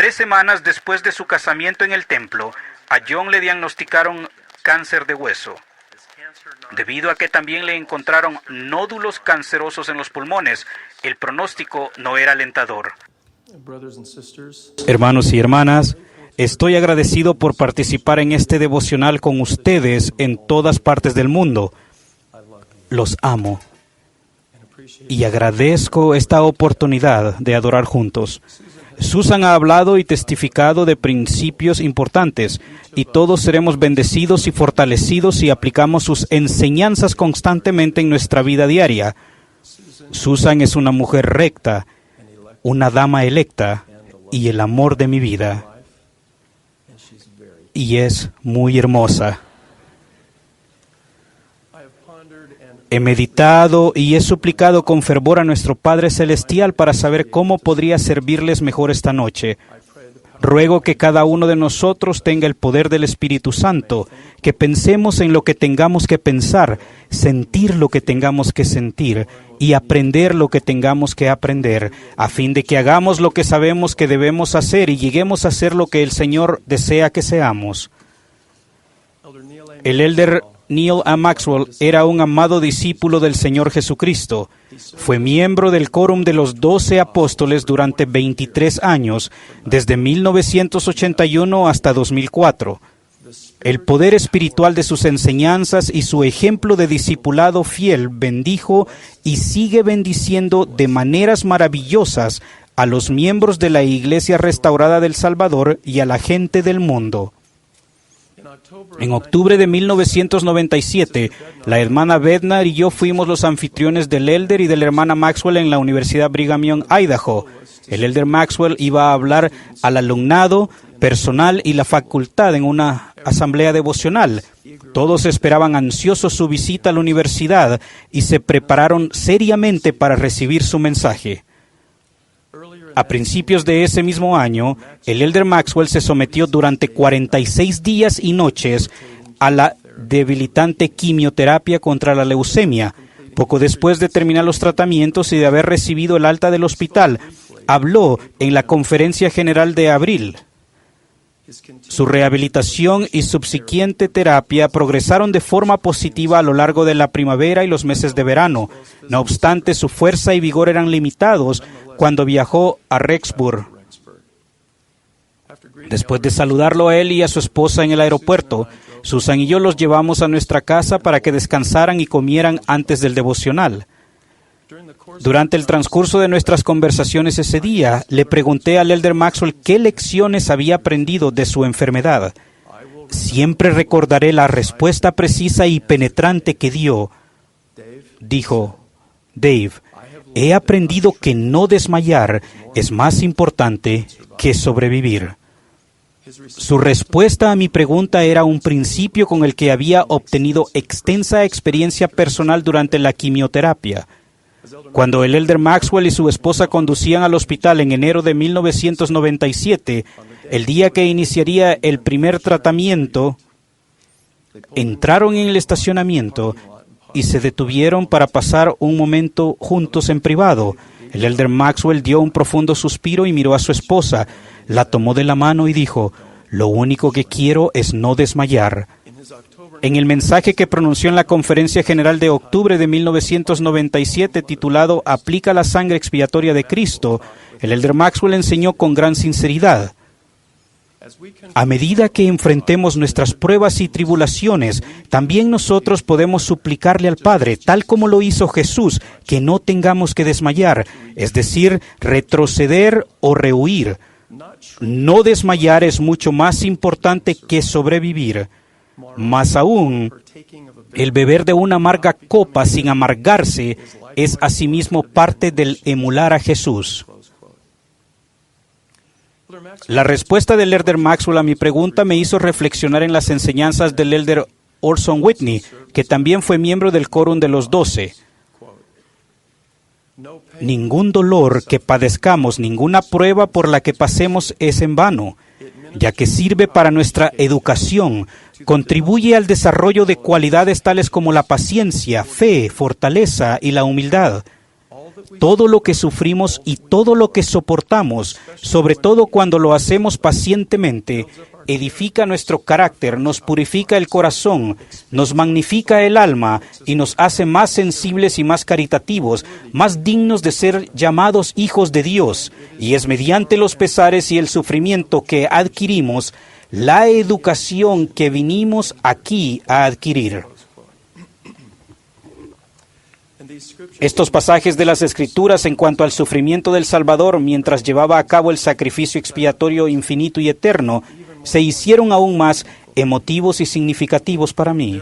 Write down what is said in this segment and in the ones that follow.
3 semanas después de su casamiento en el templo, a John le diagnosticaron cáncer de hueso. Debido a que también le encontraron nódulos cancerosos en los pulmones, el pronóstico no era alentador. Hermanos y hermanas, estoy agradecido por participar en este devocional con ustedes en todas partes del mundo. Los amo y agradezco esta oportunidad de adorar juntos. Susan ha hablado y testificado de principios importantes, y todos seremos bendecidos y fortalecidos si aplicamos sus enseñanzas constantemente en nuestra vida diaria. Susan es una mujer recta, una dama electa y el amor de mi vida. Y es muy hermosa. He meditado y he suplicado con fervor a nuestro Padre Celestial para saber cómo podría servirles mejor esta noche. Ruego que cada uno de nosotros tenga el poder del Espíritu Santo, que pensemos en lo que tengamos que pensar, sentir lo que tengamos que sentir y aprender lo que tengamos que aprender, a fin de que hagamos lo que sabemos que debemos hacer y lleguemos a ser lo que el Señor desea que seamos. El elder Neal A. Maxwell era un amado discípulo del Señor Jesucristo. Fue miembro del Quórum de los 12 Apóstoles durante 23 años, desde 1981 hasta 2004. El poder espiritual de sus enseñanzas y su ejemplo de discipulado fiel bendijo y sigue bendiciendo de maneras maravillosas a los miembros de la Iglesia Restaurada del Salvador y a la gente del mundo. En octubre de 1997, la hermana Bednar y yo fuimos los anfitriones del elder y de la hermana Maxwell en la Universidad Brigham Young, Idaho. El elder Maxwell iba a hablar al alumnado, personal y la facultad en una asamblea devocional. Todos esperaban ansiosos su visita a la universidad y se prepararon seriamente para recibir su mensaje. A principios de ese mismo año, el elder Maxwell se sometió durante 46 días y noches a la debilitante quimioterapia contra la leucemia. Poco después de terminar los tratamientos y de haber recibido el alta del hospital, habló en la conferencia general de abril. Su rehabilitación y subsiguiente terapia progresaron de forma positiva a lo largo de la primavera y los meses de verano. No obstante, su fuerza y vigor eran limitados cuando viajó a Rexburg. Después de saludarlo a él y a su esposa en el aeropuerto, Susan y yo los llevamos a nuestra casa para que descansaran y comieran antes del devocional. Durante el transcurso de nuestras conversaciones ese día, le pregunté al elder Maxwell qué lecciones había aprendido de su enfermedad. Siempre recordaré la respuesta precisa y penetrante que dio. Dijo, Dave, he aprendido que no desmayar es más importante que sobrevivir. Su respuesta a mi pregunta era un principio con el que había obtenido extensa experiencia personal durante la quimioterapia. Cuando el elder Maxwell y su esposa conducían al hospital en enero de 1997, el día que iniciaría el primer tratamiento, entraron en el estacionamiento y se detuvieron para pasar un momento juntos en privado. El elder Maxwell dio un profundo suspiro y miró a su esposa, la tomó de la mano y dijo, «Lo único que quiero es no desmayar». En el mensaje que pronunció en la Conferencia General de octubre de 1997, titulado «Aplica la sangre expiatoria de Cristo», el elder Maxwell enseñó con gran sinceridad, a medida que enfrentemos nuestras pruebas y tribulaciones, también nosotros podemos suplicarle al Padre, tal como lo hizo Jesús, que no tengamos que desmayar, es decir, retroceder o rehuir. No desmayar es mucho más importante que sobrevivir. Más aún, el beber de una amarga copa sin amargarse es asimismo parte del emular a Jesús. La respuesta del elder Maxwell a mi pregunta me hizo reflexionar en las enseñanzas del elder Orson Whitney, que también fue miembro del Quórum de los 12. Ningún dolor que padezcamos, ninguna prueba por la que pasemos es en vano, ya que sirve para nuestra educación, contribuye al desarrollo de cualidades tales como la paciencia, fe, fortaleza y la humildad. todo lo que sufrimos y todo lo que soportamos, sobre todo cuando lo hacemos pacientemente, edifica nuestro carácter, nos purifica el corazón, nos magnifica el alma y nos hace más sensibles y más caritativos, más dignos de ser llamados hijos de Dios. Y es mediante los pesares y el sufrimiento que adquirimos la educación que vinimos aquí a adquirir. Estos pasajes de las Escrituras en cuanto al sufrimiento del Salvador mientras llevaba a cabo el sacrificio expiatorio infinito y eterno se hicieron aún más emotivos y significativos para mí.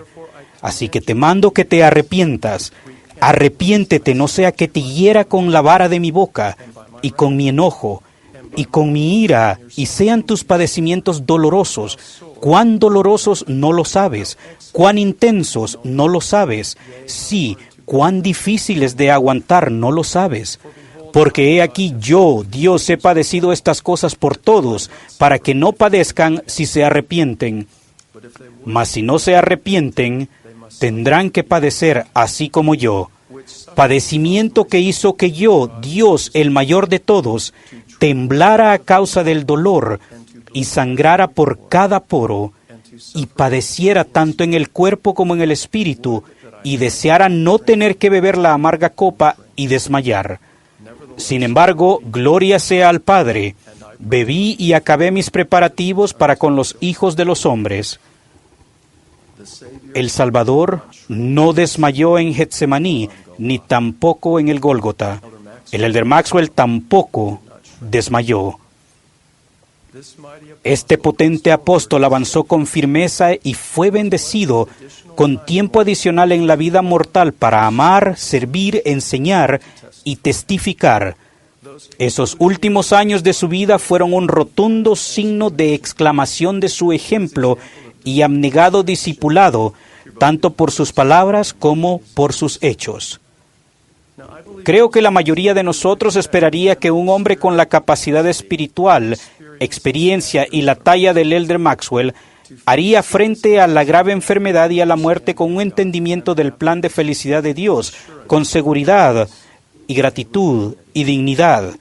Así que te mando que te arrepientas. Arrepiéntete, no sea que te hiera con la vara de mi boca y con mi enojo y con mi ira, y sean tus padecimientos dolorosos. Cuán dolorosos no lo sabes, cuán intensos no lo sabes. Sí, cuán difíciles de aguantar no lo sabes. Porque he aquí yo, Dios, he padecido estas cosas por todos, para que no padezcan si se arrepienten. Mas si no se arrepienten, tendrán que padecer así como yo. Padecimiento que hizo que yo, Dios, el mayor de todos, temblara a causa del dolor y sangrara por cada poro, y padeciera tanto en el cuerpo como en el espíritu, y deseara no tener que beber la amarga copa y desmayar. Sin embargo, gloria sea al Padre. Bebí y acabé mis preparativos para con los hijos de los hombres. El Salvador no desmayó en Getsemaní, ni tampoco en el Gólgota. El elder Maxwell tampoco desmayó. Este potente apóstol avanzó con firmeza y fue bendecido con tiempo adicional en la vida mortal para amar, servir, enseñar y testificar. Esos últimos años de su vida fueron un rotundo signo de exclamación de su ejemplo y abnegado discipulado, tanto por sus palabras como por sus hechos. Creo que la mayoría de nosotros esperaría que un hombre con la capacidad espiritual, experiencia y la talla del elder Maxwell haría frente a la grave enfermedad y a la muerte con un entendimiento del plan de felicidad de Dios, con seguridad y gratitud y dignidad.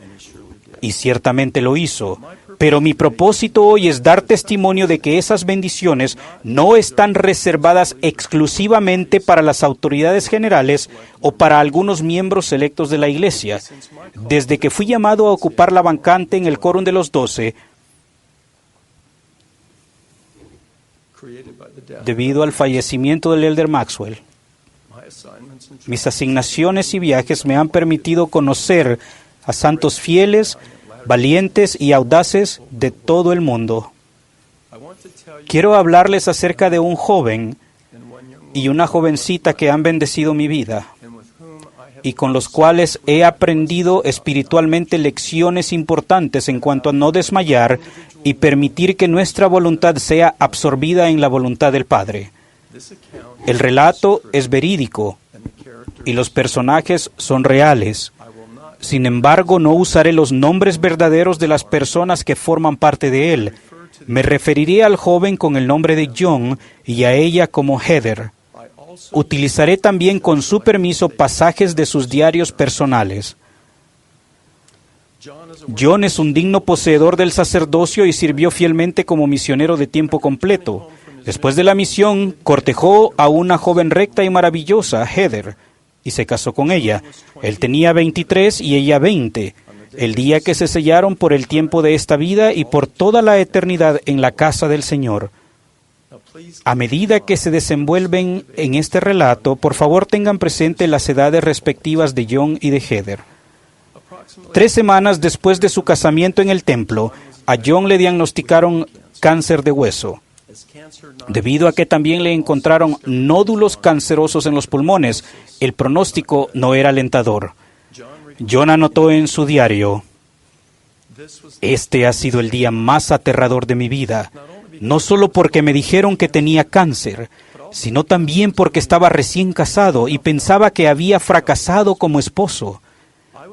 Y ciertamente lo hizo. Pero mi propósito hoy es dar testimonio de que esas bendiciones no están reservadas exclusivamente para las autoridades generales o para algunos miembros selectos de la Iglesia. Desde que fui llamado a ocupar la vacante en el Quórum de los 12, debido al fallecimiento del elder Maxwell, mis asignaciones y viajes me han permitido conocer a santos fieles, valientes y audaces de todo el mundo. Quiero hablarles acerca de un joven y una jovencita que han bendecido mi vida y con los cuales he aprendido espiritualmente lecciones importantes en cuanto a no desmayar y permitir que nuestra voluntad sea absorbida en la voluntad del Padre. El relato es verídico y los personajes son reales. Sin embargo, no usaré los nombres verdaderos de las personas que forman parte de él. Me referiré al joven con el nombre de John y a ella como Heather. Utilizaré también con su permiso pasajes de sus diarios personales. John es un digno poseedor del sacerdocio y sirvió fielmente como misionero de tiempo completo. Después de la misión, cortejó a una joven recta y maravillosa, Heather, y se casó con ella. Él tenía 23 y ella 20, el día que se sellaron por el tiempo de esta vida y por toda la eternidad en la casa del Señor. A medida que se desenvuelven en este relato, por favor tengan presente las edades respectivas de John y de Heather. 3 semanas después de su casamiento en el templo, a John le diagnosticaron cáncer de hueso. Debido a que también le encontraron nódulos cancerosos en los pulmones, el pronóstico no era alentador. John anotó en su diario: "Este ha sido el día más aterrador de mi vida, no solo porque me dijeron que tenía cáncer, sino también porque estaba recién casado y pensaba que había fracasado como esposo.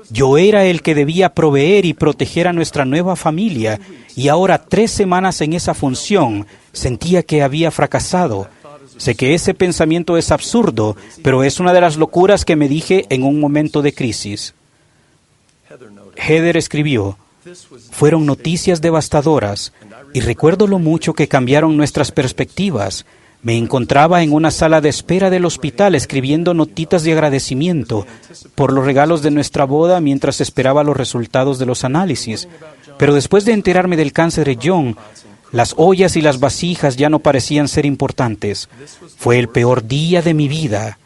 Yo era el que debía proveer y proteger a nuestra nueva familia, y ahora 3 semanas en esa función sentía que había fracasado. Sé que ese pensamiento es absurdo, pero es una de las locuras que me dije en un momento de crisis. Heather escribió: fueron noticias devastadoras y recuerdo lo mucho que cambiaron nuestras perspectivas. Me encontraba en una sala de espera del hospital escribiendo notitas de agradecimiento por los regalos de nuestra boda mientras esperaba los resultados de los análisis. Pero después de enterarme del cáncer de John, las ollas y las vasijas ya no parecían ser importantes. Fue el peor día de mi vida.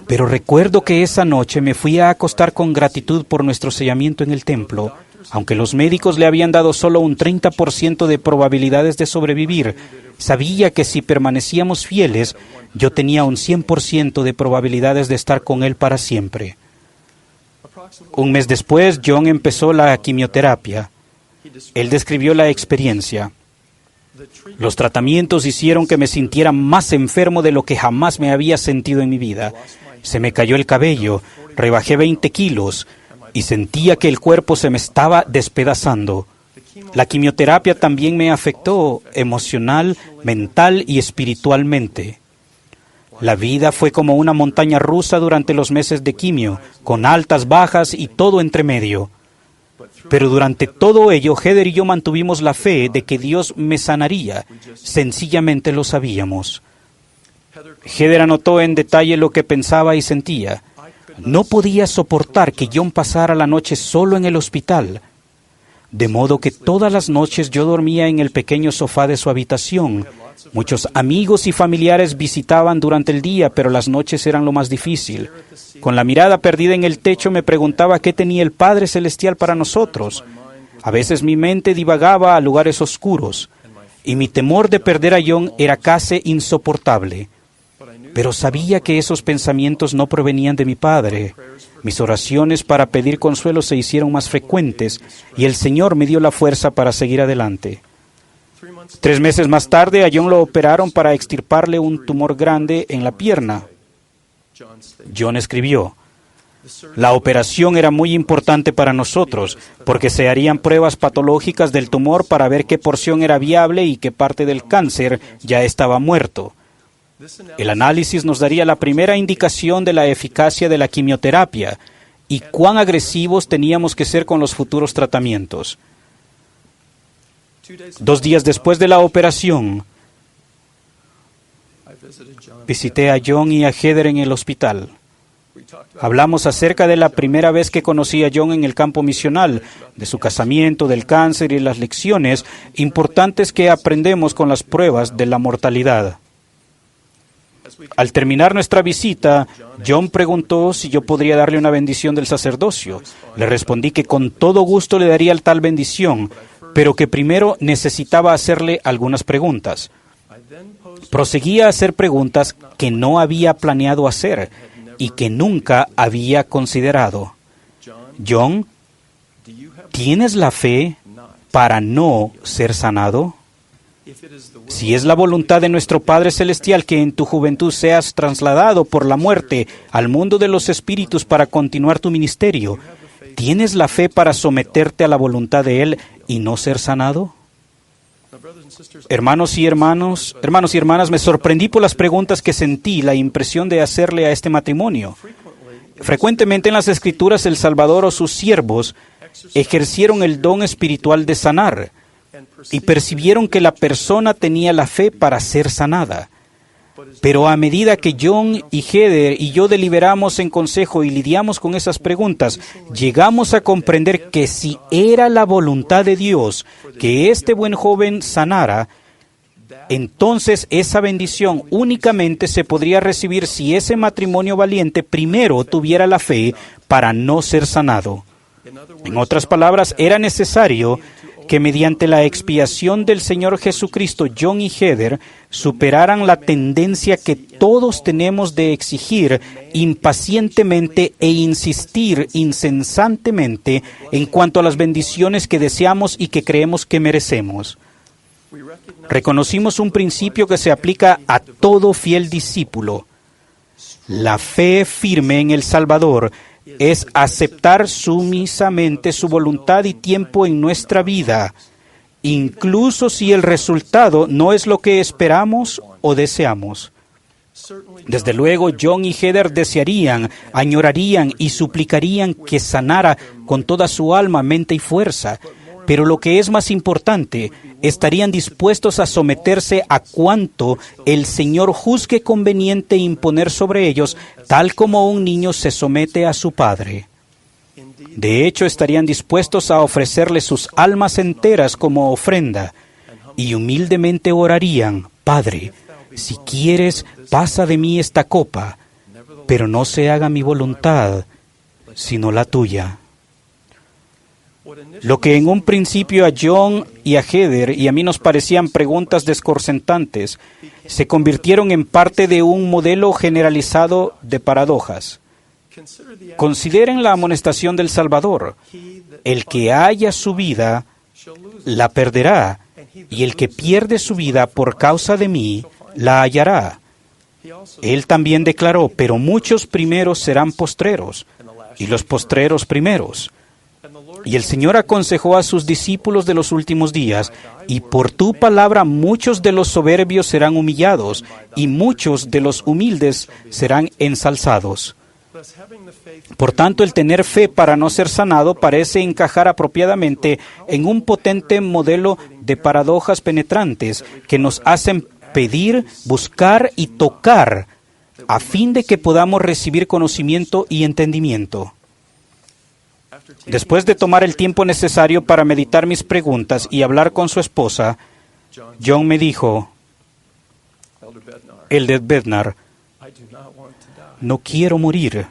Pero recuerdo que esa noche me fui a acostar con gratitud por nuestro sellamiento en el templo. Aunque los médicos le habían dado solo un 30% de probabilidades de sobrevivir, sabía que si permanecíamos fieles, yo tenía un 100% de probabilidades de estar con él para siempre. Un mes después, John empezó la quimioterapia. Él describió la experiencia. Los tratamientos hicieron que me sintiera más enfermo de lo que jamás me había sentido en mi vida. Se me cayó el cabello, rebajé 20 kilos y sentía que el cuerpo se me estaba despedazando. La quimioterapia también me afectó emocional, mental y espiritualmente. La vida fue como una montaña rusa durante los meses de quimio, con altas, bajas y todo entre medio. Pero durante todo ello, Heather y yo mantuvimos la fe de que Dios me sanaría. Sencillamente lo sabíamos. Heather anotó en detalle lo que pensaba y sentía. No podía soportar que John pasara la noche solo en el hospital. De modo que todas las noches yo dormía en el pequeño sofá de su habitación. Muchos amigos y familiares visitaban durante el día, pero las noches eran lo más difícil. Con la mirada perdida en el techo me preguntaba qué tenía el Padre Celestial para nosotros. A veces mi mente divagaba a lugares oscuros, y mi temor de perder a John era casi insoportable. Pero sabía que esos pensamientos no provenían de mi Padre. Mis oraciones para pedir consuelo se hicieron más frecuentes y el Señor me dio la fuerza para seguir adelante. 3 meses más tarde, a John lo operaron para extirparle un tumor grande en la pierna. John escribió: la operación era muy importante para nosotros porque se harían pruebas patológicas del tumor para ver qué porción era viable y qué parte del cáncer ya estaba muerto. El análisis nos daría la primera indicación de la eficacia de la quimioterapia y cuán agresivos teníamos que ser con los futuros tratamientos. 2 días después de la operación, visité a John y a Heather en el hospital. Hablamos acerca de la primera vez que conocí a John en el campo misional, de su casamiento, del cáncer y las lecciones importantes que aprendemos con las pruebas de la mortalidad. Al terminar nuestra visita, John preguntó si yo podría darle una bendición del sacerdocio. Le respondí que con todo gusto le daría tal bendición, pero que primero necesitaba hacerle algunas preguntas. Proseguí a hacer preguntas que no había planeado hacer y que nunca había considerado. John, ¿tienes la fe para no ser sanado? Si es la voluntad de nuestro Padre Celestial que en tu juventud seas trasladado por la muerte al mundo de los espíritus para continuar tu ministerio, ¿tienes la fe para someterte a la voluntad de Él y no ser sanado? Hermanos y hermanas, me sorprendí por las preguntas que sentí la impresión de hacerle a este matrimonio. Frecuentemente en las Escrituras el Salvador o sus siervos ejercieron el don espiritual de sanar y percibieron que la persona tenía la fe para ser sanada. Pero a medida que John y Heather y yo deliberamos en consejo y lidiamos con esas preguntas, llegamos a comprender que si era la voluntad de Dios que este buen joven sanara, entonces esa bendición únicamente se podría recibir si ese matrimonio valiente primero tuviera la fe para no ser sanado. En otras palabras, era necesario que mediante la expiación del Señor Jesucristo, John y Heather superaran la tendencia que todos tenemos de exigir impacientemente e insistir incesantemente en cuanto a las bendiciones que deseamos y que creemos que merecemos. Reconocimos un principio que se aplica a todo fiel discípulo. La fe firme en el Salvador es aceptar sumisamente su voluntad y tiempo en nuestra vida, incluso si el resultado no es lo que esperamos o deseamos. Desde luego, John y Heather desearían, añorarían y suplicarían que sanara con toda su alma, mente y fuerza. Pero lo que es más importante, estarían dispuestos a someterse a cuanto el Señor juzgue conveniente imponer sobre ellos, tal como un niño se somete a su padre. De hecho, estarían dispuestos a ofrecerle sus almas enteras como ofrenda y humildemente orarían: Padre, si quieres, pasa de mí esta copa, pero no se haga mi voluntad, sino la tuya. Lo que en un principio a John y a Heather y a mí nos parecían preguntas desconcertantes, se convirtieron en parte de un modelo generalizado de paradojas. Consideren la amonestación del Salvador: el que haya su vida, la perderá, y el que pierde su vida por causa de mí, la hallará. Él también declaró: pero muchos primeros serán postreros, y los postreros primeros. Y el Señor aconsejó a sus discípulos de los últimos días: y por tu palabra muchos de los soberbios serán humillados, y muchos de los humildes serán ensalzados. Por tanto, el tener fe para no ser sanado parece encajar apropiadamente en un potente modelo de paradojas penetrantes que nos hacen pedir, buscar y tocar a fin de que podamos recibir conocimiento y entendimiento. Después de tomar el tiempo necesario para meditar mis preguntas y hablar con su esposa, John me dijo: Elder Bednar, no quiero morir,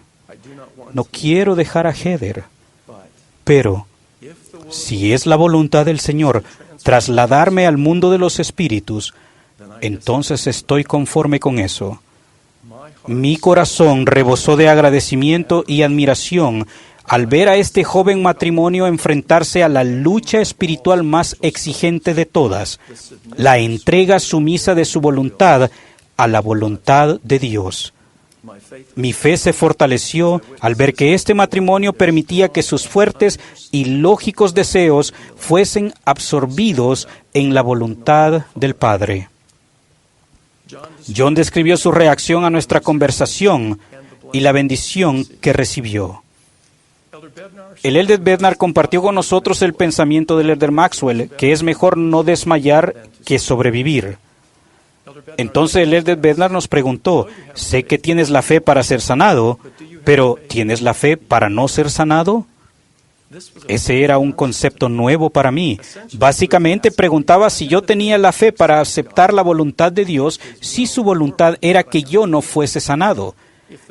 no quiero dejar a Heather, pero si es la voluntad del Señor trasladarme al mundo de los espíritus, entonces estoy conforme con eso. Mi corazón rebosó de agradecimiento y admiración al ver a este joven matrimonio enfrentarse a la lucha espiritual más exigente de todas, la entrega sumisa de su voluntad a la voluntad de Dios. Mi fe se fortaleció al ver que este matrimonio permitía que sus fuertes y lógicos deseos fuesen absorbidos en la voluntad del Padre. John describió su reacción a nuestra conversación y la bendición que recibió. El Elder Bednar compartió con nosotros el pensamiento del Elder Maxwell, que es mejor no desmayar que sobrevivir. Entonces el Elder Bednar nos preguntó: sé que tienes la fe para ser sanado, pero ¿tienes la fe para no ser sanado? Ese era un concepto nuevo para mí. Básicamente preguntaba si yo tenía la fe para aceptar la voluntad de Dios si su voluntad era que yo no fuese sanado.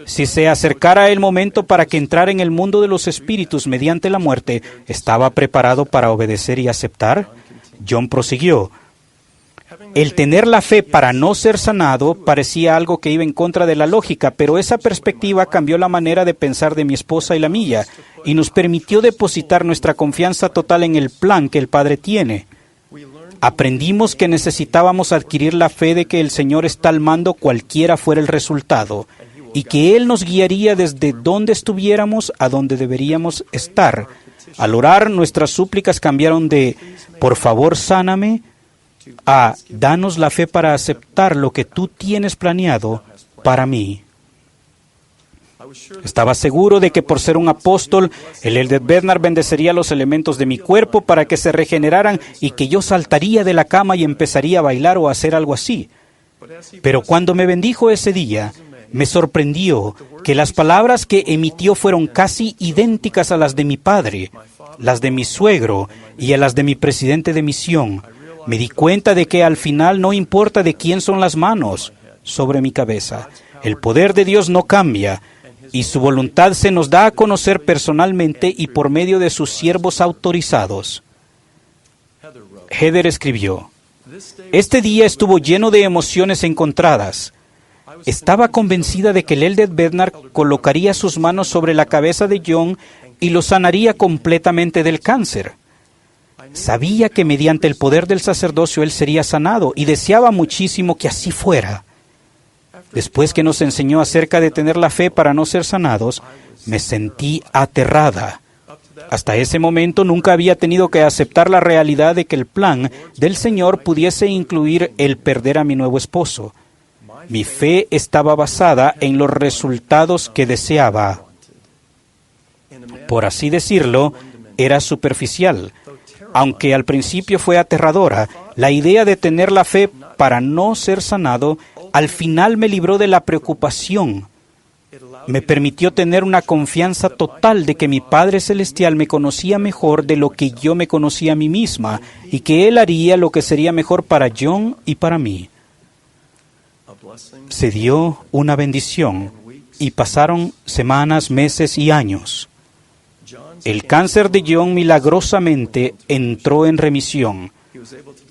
Si se acercara el momento para que entrara en el mundo de los espíritus mediante la muerte, ¿estaba preparado para obedecer y aceptar? John prosiguió: el tener la fe para no ser sanado parecía algo que iba en contra de la lógica, pero esa perspectiva cambió la manera de pensar de mi esposa y la mía, y nos permitió depositar nuestra confianza total en el plan que el Padre tiene. Aprendimos que necesitábamos adquirir la fe de que el Señor está al mando cualquiera fuera el resultado, y que Él nos guiaría desde donde estuviéramos a donde deberíamos estar. Al orar, nuestras súplicas cambiaron de «por favor, sáname» a «danos la fe para aceptar lo que tú tienes planeado para mí». Estaba seguro de que por ser un apóstol, el Elder Bednar bendecería los elementos de mi cuerpo para que se regeneraran y que yo saltaría de la cama y empezaría a bailar o a hacer algo así. Pero cuando me bendijo ese día, me sorprendió que las palabras que emitió fueron casi idénticas a las de mi padre, las de mi suegro y a las de mi presidente de misión. Me di cuenta de que al final no importa de quién son las manos sobre mi cabeza. El poder de Dios no cambia y su voluntad se nos da a conocer personalmente y por medio de sus siervos autorizados. Heather escribió: este día estuvo lleno de emociones encontradas. Estaba convencida de que el Elder Bednar colocaría sus manos sobre la cabeza de John y lo sanaría completamente del cáncer. Sabía que mediante el poder del sacerdocio él sería sanado y deseaba muchísimo que así fuera. Después que nos enseñó acerca de tener la fe para no ser sanados, me sentí aterrada. Hasta ese momento nunca había tenido que aceptar la realidad de que el plan del Señor pudiese incluir el perder a mi nuevo esposo. Mi fe estaba basada en los resultados que deseaba. Por así decirlo, era superficial. Aunque al principio fue aterradora, la idea de tener la fe para no ser sanado, al final me libró de la preocupación. Me permitió tener una confianza total de que mi Padre Celestial me conocía mejor de lo que yo me conocía a mí misma y que Él haría lo que sería mejor para John y para mí. Se dio una bendición y pasaron semanas, meses y años. El cáncer de John milagrosamente entró en remisión.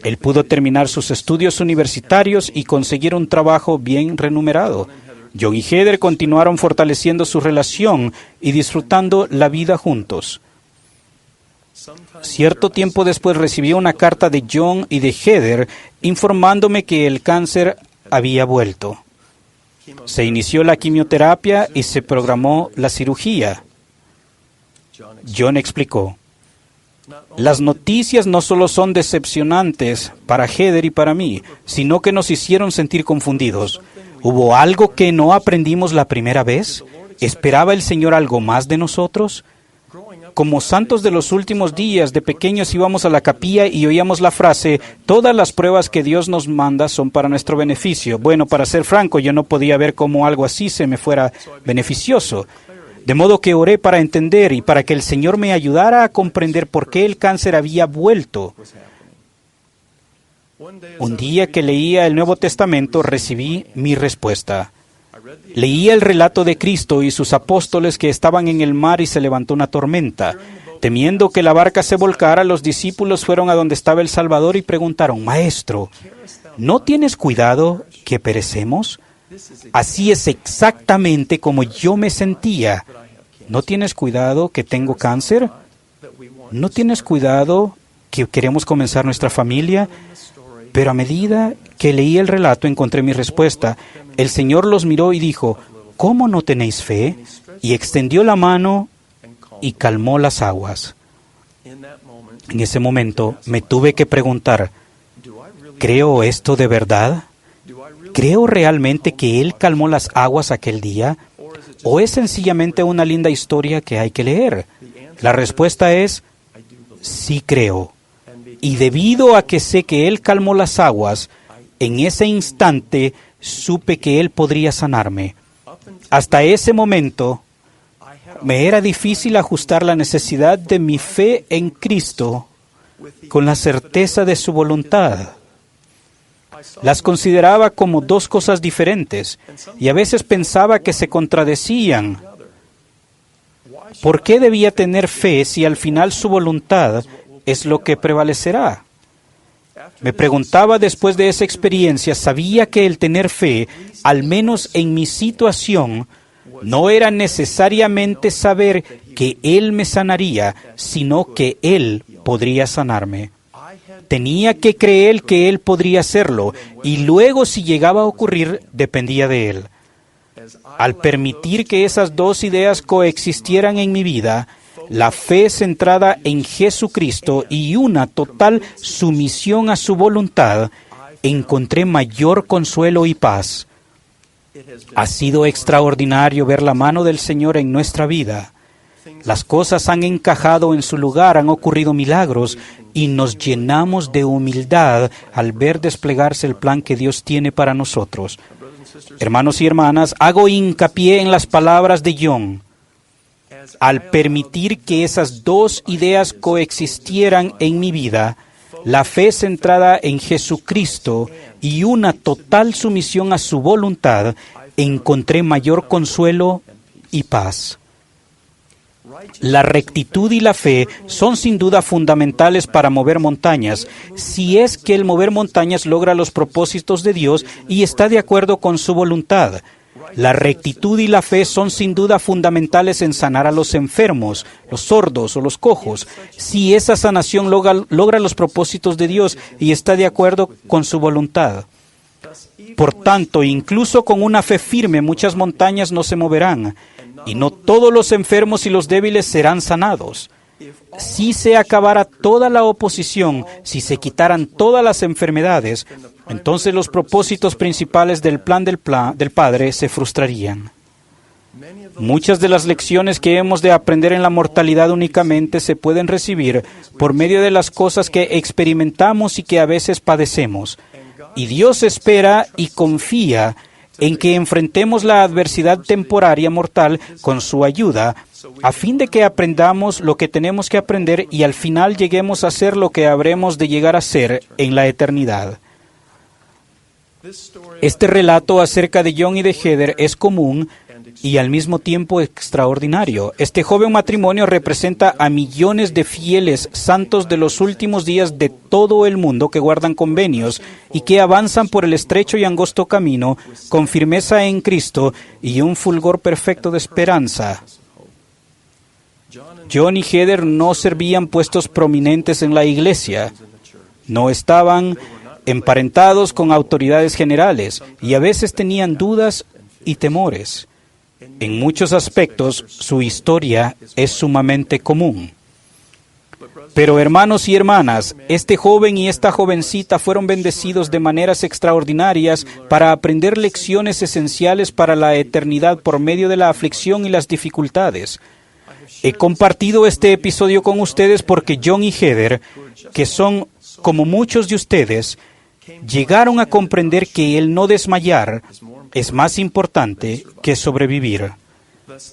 Él pudo terminar sus estudios universitarios y conseguir un trabajo bien remunerado. John y Heather continuaron fortaleciendo su relación y disfrutando la vida juntos. Cierto tiempo después recibí una carta de John y de Heather informándome que el cáncer había vuelto. Se inició la quimioterapia y se programó la cirugía. John explicó: las noticias no solo son decepcionantes para Heather y para mí, sino que nos hicieron sentir confundidos. ¿Hubo algo que no aprendimos la primera vez? ¿Esperaba el Señor algo más de nosotros? Como santos de los últimos días, de pequeños íbamos a la capilla y oíamos la frase: todas las pruebas que Dios nos manda son para nuestro beneficio. Bueno, para ser franco, yo no podía ver cómo algo así se me fuera beneficioso. De modo que oré para entender y para que el Señor me ayudara a comprender por qué el cáncer había vuelto. Un día que leía el Nuevo Testamento, recibí mi respuesta. Leía el relato de Cristo y sus apóstoles que estaban en el mar y se levantó una tormenta. Temiendo que la barca se volcara, los discípulos fueron a donde estaba el Salvador y preguntaron: Maestro, ¿no tienes cuidado que perecemos? Así es exactamente como yo me sentía. ¿No tienes cuidado que tengo cáncer? ¿No tienes cuidado que queremos comenzar nuestra familia? Pero a medida que leí el relato encontré mi respuesta. El Señor los miró y dijo: ¿Cómo no tenéis fe? Y extendió la mano y calmó las aguas. En ese momento me tuve que preguntar: ¿creo esto de verdad? ¿Creo realmente que Él calmó las aguas aquel día? ¿O es sencillamente una linda historia que hay que leer? La respuesta es: sí creo. Y debido a que sé que Él calmó las aguas, en ese instante supe que Él podría sanarme. Hasta ese momento, me era difícil ajustar la necesidad de mi fe en Cristo con la certeza de su voluntad. Las consideraba como dos cosas diferentes y a veces pensaba que se contradecían. ¿Por qué debía tener fe si al final su voluntad es lo que prevalecerá? Me preguntaba después de esa experiencia, sabía que el tener fe, al menos en mi situación, no era necesariamente saber que Él me sanaría, sino que Él podría sanarme. Tenía que creer que Él podría hacerlo, y luego si llegaba a ocurrir, dependía de Él. Al permitir que esas dos ideas coexistieran en mi vida, la fe centrada en Jesucristo y una total sumisión a su voluntad, encontré mayor consuelo y paz. Ha sido extraordinario ver la mano del Señor en nuestra vida. Las cosas han encajado en su lugar, han ocurrido milagros y nos llenamos de humildad al ver desplegarse el plan que Dios tiene para nosotros. Hermanos y hermanas, hago hincapié en las palabras de John. Al permitir que esas dos ideas coexistieran en mi vida, la fe centrada en Jesucristo y una total sumisión a su voluntad, encontré mayor consuelo y paz. La rectitud y la fe son sin duda fundamentales para mover montañas, si es que el mover montañas logra los propósitos de Dios y está de acuerdo con su voluntad. La rectitud y la fe son sin duda fundamentales en sanar a los enfermos, los sordos o los cojos, si esa sanación logra los propósitos de Dios y está de acuerdo con su voluntad. Por tanto, incluso con una fe firme, muchas montañas no se moverán, y no todos los enfermos y los débiles serán sanados. Si se acabara toda la oposición, si se quitaran todas las enfermedades, entonces los propósitos principales del plan del Padre se frustrarían. Muchas de las lecciones que hemos de aprender en la mortalidad únicamente se pueden recibir por medio de las cosas que experimentamos y que a veces padecemos. Y Dios espera y confía en que enfrentemos la adversidad temporaria mortal con su ayuda, a fin de que aprendamos lo que tenemos que aprender y al final lleguemos a ser lo que habremos de llegar a ser en la eternidad. Este relato acerca de John y de Heather es común y al mismo tiempo extraordinario. Este joven matrimonio representa a millones de fieles santos de los últimos días de todo el mundo que guardan convenios y que avanzan por el estrecho y angosto camino con firmeza en Cristo y un fulgor perfecto de esperanza. John y Heather no servían puestos prominentes en la iglesia, no estaban emparentados con autoridades generales y a veces tenían dudas y temores. En muchos aspectos, su historia es sumamente común. Pero hermanos y hermanas, este joven y esta jovencita fueron bendecidos de maneras extraordinarias para aprender lecciones esenciales para la eternidad por medio de la aflicción y las dificultades. He compartido este episodio con ustedes porque John y Heather, que son como muchos de ustedes, llegaron a comprender que el no desmayar es más importante que sobrevivir.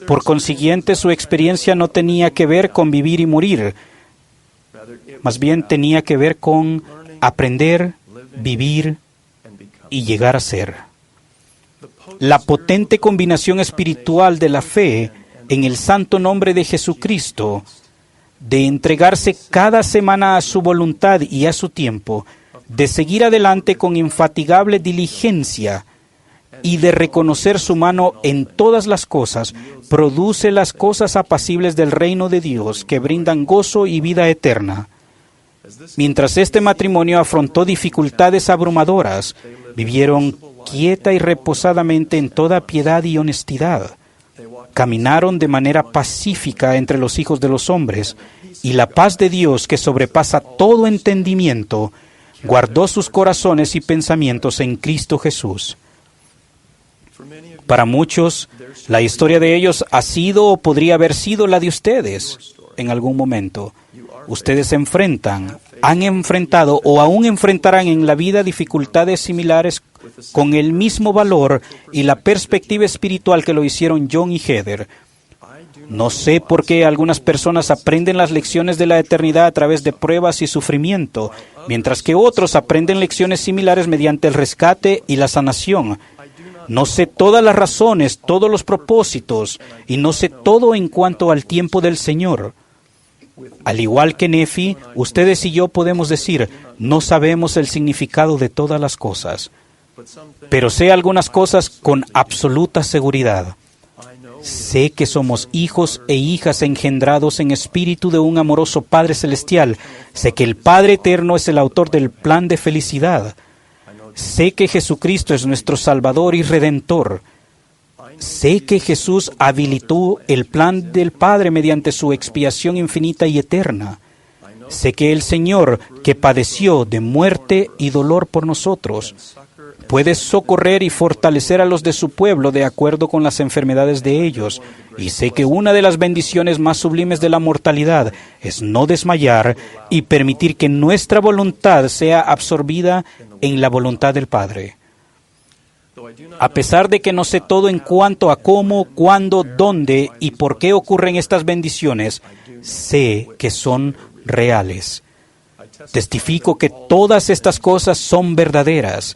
Por consiguiente, su experiencia no tenía que ver con vivir y morir, más bien tenía que ver con aprender, vivir y llegar a ser. La potente combinación espiritual de la fe en el santo nombre de Jesucristo, de entregarse cada semana a su voluntad y a su tiempo, de seguir adelante con infatigable diligencia y de reconocer su mano en todas las cosas, produce las cosas apacibles del reino de Dios que brindan gozo y vida eterna. Mientras este matrimonio afrontó dificultades abrumadoras, vivieron quieta y reposadamente en toda piedad y honestidad. Caminaron de manera pacífica entre los hijos de los hombres, y la paz de Dios, que sobrepasa todo entendimiento, guardó sus corazones y pensamientos en Cristo Jesús. Para muchos, la historia de ellos ha sido o podría haber sido la de ustedes en algún momento. Ustedes enfrentan, han enfrentado o aún enfrentarán en la vida dificultades similares con el mismo valor y la perspectiva espiritual que lo hicieron John y Heather. No sé por qué algunas personas aprenden las lecciones de la eternidad a través de pruebas y sufrimiento, mientras que otros aprenden lecciones similares mediante el rescate y la sanación. No sé todas las razones, todos los propósitos, y no sé todo en cuanto al tiempo del Señor. Al igual que Nefi, ustedes y yo podemos decir, no sabemos el significado de todas las cosas, pero sé algunas cosas con absoluta seguridad. Sé que somos hijos e hijas engendrados en espíritu de un amoroso Padre Celestial. Sé que el Padre Eterno es el autor del plan de felicidad. Sé que Jesucristo es nuestro Salvador y Redentor. Sé que Jesús habilitó el plan del Padre mediante su expiación infinita y eterna. Sé que el Señor, que padeció de muerte y dolor por nosotros, puede socorrer y fortalecer a los de su pueblo de acuerdo con las enfermedades de ellos. Y sé que una de las bendiciones más sublimes de la mortalidad es no desmayar y permitir que nuestra voluntad sea absorbida en la voluntad del Padre. A pesar de que no sé todo en cuanto a cómo, cuándo, dónde y por qué ocurren estas bendiciones, sé que son reales. Testifico que todas estas cosas son verdaderas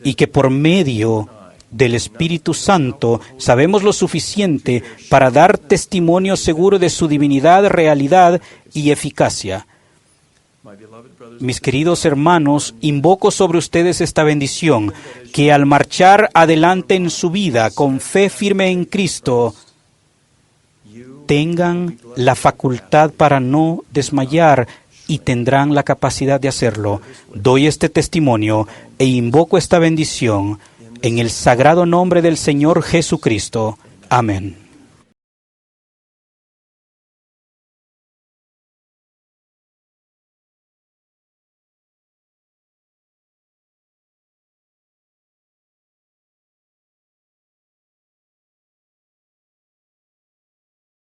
y que por medio del Espíritu Santo sabemos lo suficiente para dar testimonio seguro de su divinidad, realidad y eficacia. Mis queridos hermanos, invoco sobre ustedes esta bendición, que al marchar adelante en su vida con fe firme en Cristo, tengan la facultad para no desmayar y tendrán la capacidad de hacerlo. Doy este testimonio e invoco esta bendición en el sagrado nombre del Señor Jesucristo. Amén.